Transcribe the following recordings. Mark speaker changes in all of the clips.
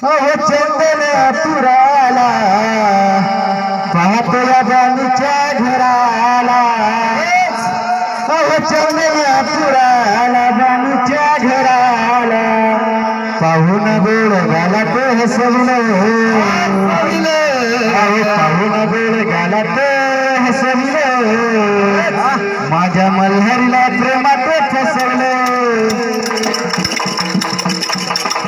Speaker 1: अहो चंदन पुराला पाहतो या बाणूच्या घराला अहो चंदन पुराला बाणूच्या घराला पाहून गोड गालात हसवलं अहो पाहून गोड गालात हसवलं माझ्या मल्हारीला प्रेमात फसवलं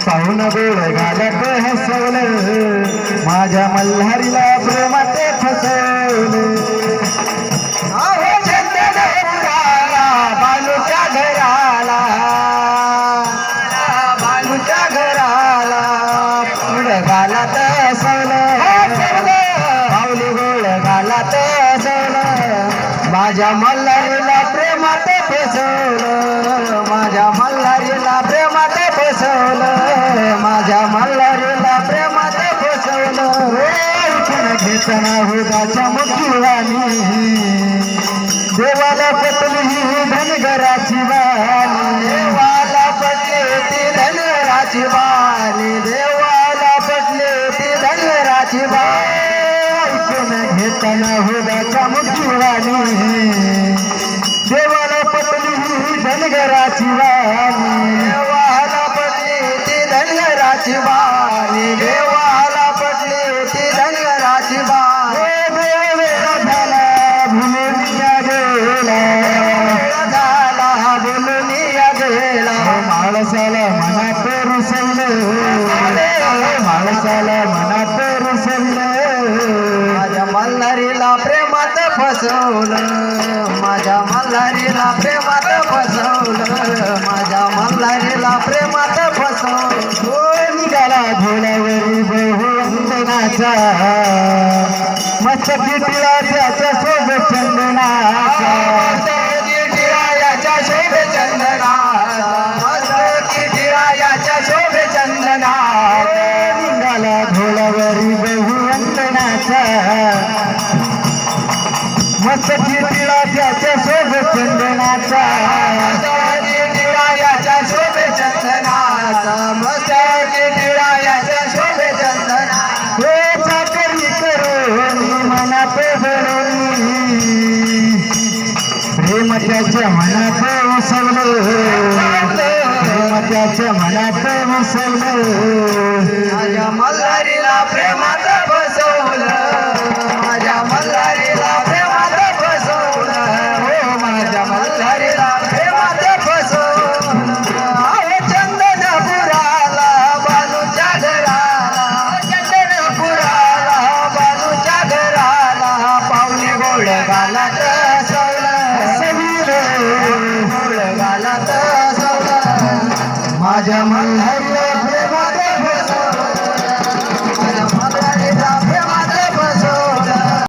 Speaker 1: पाहून गोड गालात हसवलं माझ्या मल्हारीला प्रेमात फसवलं अहो चंदन पुराला बालूच्या घराला बालूच्या घराला गोड गालात हसवलं पावली गोड गालात हसवलं माझ्या मल्हारीला प्रेमात फसवलं माझ्या मल्हारीला प्रेमात फसवलं माझ्या मल्हारीला प्रेमात फसवलं घेताना हुदाच्या मुखीवाणी देवाला पटली ही धनगराची वाणी देवाला पटली ती धनगराची वाणी देवाला पटली ती धनगराची वाणी घेताना हुदाच्या मुखीवाणी देवाला पटली ही धनगराची वाणी देवाला पटली ती धनगराची वाणी देवाला पटली ती धनगराची वाणी झाला भुलून या गेला झाला भुलून या गेला माणसाला मनात रुसवलं माणसाला मनात रुसवलं माझ्या मल्हारीला प्रेमात फसवलं माझ्या मल्हारीला प्रेमात फसवलं माझ्या मल्हारीला प्रेमात फसवलं निघाला घोड्यावरी बहुवंदनाचा मस्त टिळा त्याच्या सोबत चंदनाचा याच्या शोभे चंदनाचा मस्त टिळा याच्या शोभे चंदनाचा निघाला घोड्यावरी बहुवंदनाचा मस्त टिळा त्याच्या सोबत चंदनाचा टिळा याच्या शोभे चंदनाचा मस्त टिळा याच्या शोभे चंदना हे चाकरी करून मनात भरवली प्रेम त्याच्या मनात उसवलं प्रेम त्याच्या मनात उसवलं माझ्या मल्हारीला प्रेमात फसवलं माझ्या मल्हारीला प्रेमात फसवलं हो माझ्या मल्हारीला प्रेमात फसवलं अहो चंदन पुराला बालूच्या घराला चंदन पुराला बालूच्या घराला पावली गोड गालात हसवलं गोड गालात हसवलं माझ्या मल्हारी